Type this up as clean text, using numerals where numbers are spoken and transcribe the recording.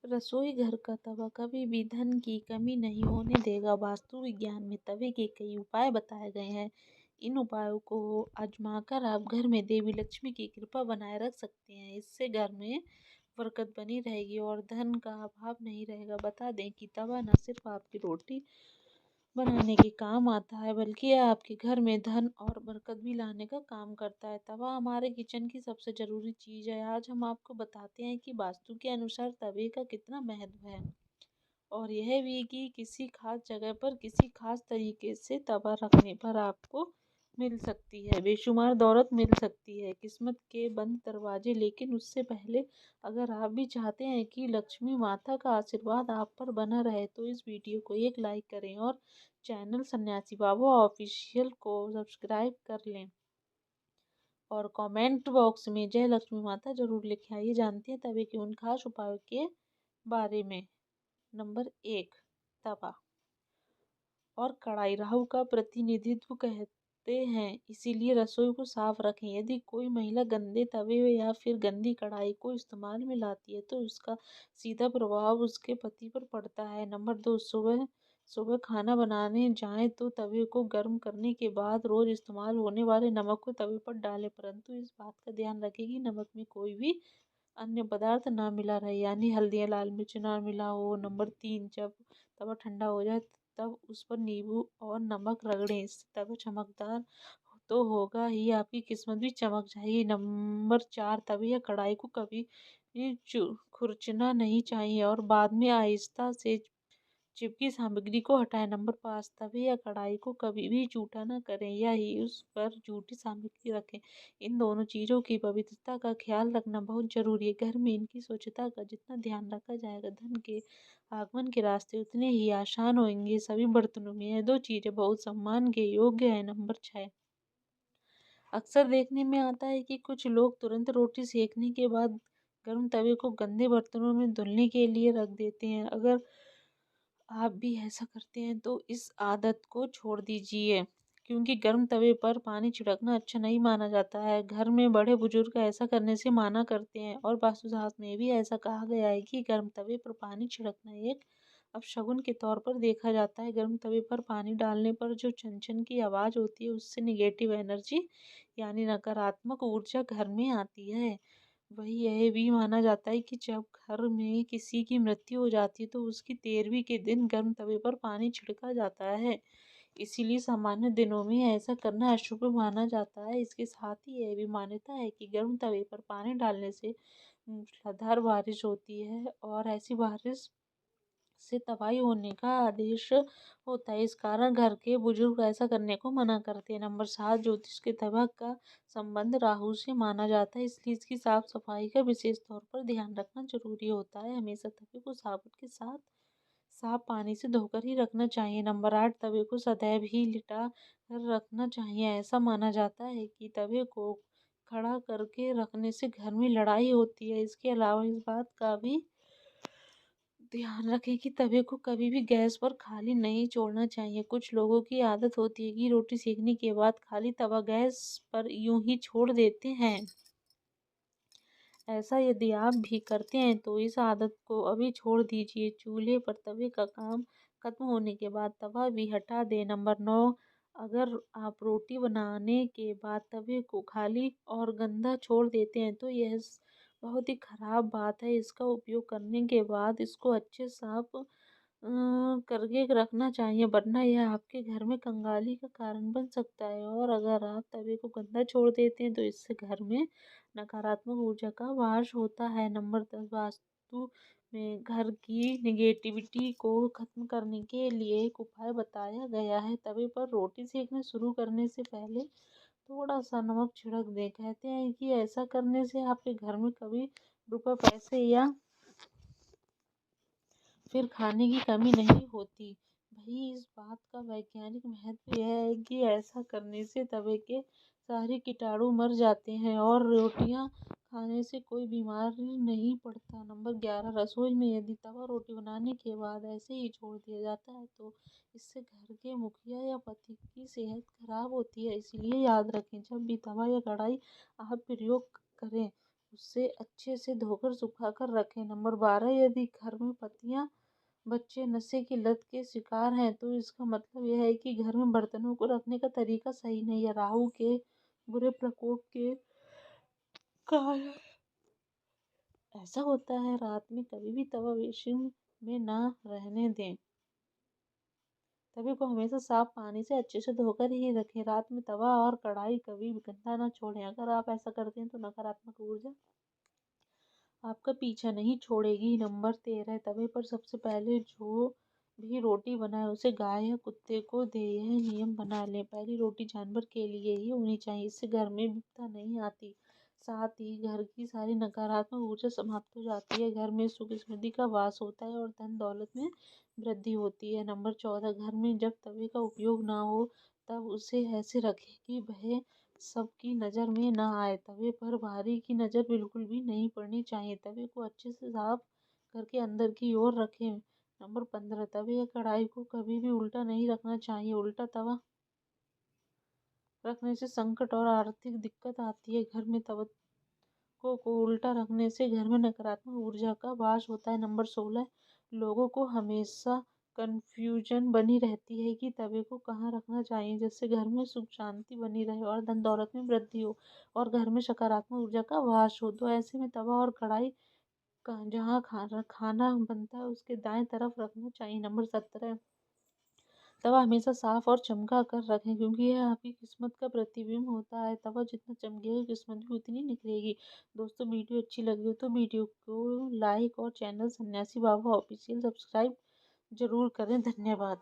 रसोई घर का तवा कभी भी धन की कमी नहीं होने देगा। वास्तु विज्ञान में तवे के कई उपाय बताए गए हैं। इन उपायों को आजमाकर आप घर में देवी लक्ष्मी की कृपा बनाए रख सकते हैं। इससे घर में बरकत बनी रहेगी और धन का अभाव नहीं रहेगा। बता दें कि तवा न सिर्फ आपकी रोटी बनाने के काम आता है, बल्कि यह आपके घर में धन और बरकत भी लाने का काम करता है। तवा हमारे किचन की सबसे जरूरी चीज है। आज हम आपको बताते हैं कि वास्तु के अनुसार तवे का कितना महत्व है, और यह भी कि किसी खास जगह पर किसी खास तरीके से तवा रखने पर आपको मिल सकती है बेशुमार दौलत, मिल सकती है किस्मत के बंद दरवाजे। लेकिन उससे पहले, अगर आप भी चाहते हैं कि लक्ष्मी माता का आशीर्वाद आप पर बना रहे, तो इस वीडियो को एक लाइक करें और चैनल सन्यासी बाबा ऑफिशियल को सब्सक्राइब कर लें और कमेंट बॉक्स में जय लक्ष्मी माता जरूर लिखें। आइए जानते हैं तवे के उन खास उपायों के बारे में। नंबर 1, तवा और कढ़ाई राहु का प्रतिनिधित्व कहते हैं, इसीलिए रसोई को साफ रखें। यदि कोई महिला गंदे तवे या फिर गंदी कढ़ाई को इस्तेमाल में लाती है, तो उसका सीधा प्रभाव उसके पति पर पड़ता है। नंबर 2, सुबह सुबह खाना बनाने जाएं तो तवे को गर्म करने के बाद रोज इस्तेमाल होने वाले नमक को तवे पर डालें, परंतु इस बात का ध्यान रखें कि नमक में कोई भी अन्य पदार्थ ना मिला रहे, यानी हल्दी या लाल मिर्च ना मिला हो। नंबर 3, जब तवा ठंडा हो जाए तब उस पर नींबू और नमक रगड़ें, इससे तवा चमकदार तो होगा ही, आपकी किस्मत भी चमक जाएगी। नंबर 4, तवे या कढ़ाई को कभी भी खुरचना नहीं चाहिए और बाद में आहिस्ता से चिपकी सामग्री को हटाएं। नंबर 5, तवे या कढ़ाई को कभी भी जूठा न करें या ही उस पर जूठी सामग्री रखें। इन दोनों चीजों की पवित्रता का ख्याल रखना बहुत जरूरी है। घर में इनकी स्वच्छता का जितना ध्यान रखा जाएगा, धन के आगमन के रास्ते उतने ही आसान होंगे। सभी बर्तनों में यह दो चीजें बहुत सम्मान के योग्य है। नंबर 6, अक्सर देखने में आता है कि कुछ लोग तुरंत रोटी सेकने के बाद गर्म तवे को गंदे बर्तनों में धुलने के लिए रख देते हैं। अगर आप भी ऐसा करते हैं तो इस आदत को छोड़ दीजिए, क्योंकि गर्म तवे पर पानी छिड़कना अच्छा नहीं माना जाता है। घर में बड़े बुजुर्ग ऐसा करने से माना करते हैं और वास्तुशास्त्र में भी ऐसा कहा गया है कि गर्म तवे पर पानी छिड़कना एक अपशगुन के तौर पर देखा जाता है। गर्म तवे पर पानी डालने पर जो छन की आवाज होती है, उससे निगेटिव एनर्जी यानी नकारात्मक ऊर्जा घर में आती है। वही यह भी माना जाता है कि जब घर में किसी की मृत्यु हो जाती है, तो उसकी 13वीं के दिन गर्म तवे पर पानी छिड़का जाता है। इसीलिए सामान्य दिनों में ऐसा करना अशुभ माना जाता है। इसके साथ ही यह भी मान्यता है कि गर्म तवे पर पानी डालने से मूसलाधार बारिश होती है और ऐसी बारिश से तबाही होने का आदेश होता है। इस कारण घर के बुजुर्ग ऐसा करने को मना करते हैं। नंबर 7, ज्योतिष के तवा का संबंध राहु से माना जाता है, इसलिए इसकी साफ सफाई का विशेष तौर पर ध्यान रखना जरूरी होता है। हमेशा तवे को साबुन के साथ साफ पानी से धोकर ही रखना चाहिए। नंबर 8, तवे को सदैव ही लिटा कर रखना चाहिए। ऐसा माना जाता है कि तवे को खड़ा करके रखने से घर में लड़ाई होती है। इसके अलावा इस बात का भी ध्यान रखें कि तवे को कभी भी गैस पर खाली नहीं छोड़ना चाहिए। कुछ लोगों की आदत होती है कि रोटी सेकने के बाद खाली तवा गैस पर यूं ही छोड़ देते हैं। ऐसा यदि आप भी करते हैं तो इस आदत को अभी छोड़ दीजिए। चूल्हे पर तवे का काम खत्म होने के बाद तवा भी हटा दें। नंबर 9, अगर आप रोटी बनाने के बाद तवे को खाली और गंदा छोड़ देते हैं, तो यह बहुत ही खराब बात है। इसका उपयोग करने के बाद इसको अच्छे साफ करके रखना चाहिए, वरना यह आपके घर में कंगाली का कारण बन सकता है। और अगर आप तवे को गंदा छोड़ देते हैं, तो इससे घर में नकारात्मक ऊर्जा का वास होता है। नंबर 10, वास्तु में घर की निगेटिविटी को खत्म करने के लिए एक उपाय बताया गया है। तवे पर रोटी सेकना शुरू करने से पहले थोड़ा सा नमक छिड़क दें। कहते हैं कि ऐसा करने से आपके घर में कभी रुपए पैसे या फिर खाने की कमी नहीं होती। वही इस बात का वैज्ञानिक महत्व यह है कि ऐसा करने से तवे के सारे कीटाणु मर जाते हैं और रोटियां खाने से कोई बीमारी नहीं पड़ता। नंबर 11, रसोई में यदि तवा रोटी बनाने के बाद ऐसे ही छोड़ दिया जाता है, तो इससे घर के मुखिया या पति की सेहत खराब होती है। इसलिए याद रखें, जब भी तवा या कढ़ाई आप प्रयोग करें उसे अच्छे से धोकर सुखा कर रखें। नंबर 12, यदि घर में पतियां बच्चे नशे की लत के शिकार हैं तो इसका मतलब यह है कि घर में बर्तनों को रखने का तरीका सही नहीं है। राहु के बुरे प्रकोप के कारण ऐसा होता है। रात में कभी भी तवा बेसिन में ना रहने दें। तवे को हमेशा साफ पानी से अच्छे से धोकर ही रखें। रात में तवा और कढ़ाई कभी भी गंदा ना छोड़ें। अगर आप ऐसा करते हैं तो नकारात्मक ऊर्जा आपका पीछा नहीं छोड़ेगी। नंबर 13, तवे पर सबसे पहले जो भी रोटी बनाए उसे गाय या कुत्ते को दे। यह नियम बना लें, पहली रोटी जानवर के लिए ही होनी चाहिए, इससे घर में विपदा नहीं आती। साथ ही घर की सारी नकारात्मक ऊर्जा समाप्त हो जाती है। घर में सुख समृद्धि का वास होता है और धन दौलत में वृद्धि होती है। नंबर 14, घर में जब तवे का उपयोग ना हो तब उसे ऐसे रखें कि वह सबकी नज़र में ना आए। तवे पर भारी की नज़र बिल्कुल भी नहीं पड़नी चाहिए। तवे को अच्छे से साफ करके अंदर की ओर रखें। नंबर 15, तवे या कढ़ाई को कभी भी उल्टा नहीं रखना चाहिए। उल्टा तवा रखने से संकट और आर्थिक दिक्कत आती है। घर में तवे को उल्टा रखने से घर में नकारात्मक ऊर्जा का वास होता है। नंबर 16, लोगों को हमेशा कंफ्यूजन बनी रहती है कि तवे को कहाँ रखना चाहिए, जिससे घर में सुख शांति बनी रहे और धन दौलत में वृद्धि हो और घर में सकारात्मक ऊर्जा का वास हो। तो ऐसे में तवा और कढ़ाई जहाँ खाना बनता है उसके दाएं तरफ रखना चाहिए। नंबर 17, तवा हमेशा साफ और चमका कर रखें क्योंकि यह आपकी किस्मत का प्रतिबिंब होता है। तवा जितना चमकेगा किस्मत भी उतनी निखरेगी। दोस्तों, वीडियो अच्छी लगी हो तो वीडियो को लाइक और चैनल सन्यासी बाबा ऑफिशियल सब्सक्राइब जरूर करें। धन्यवाद।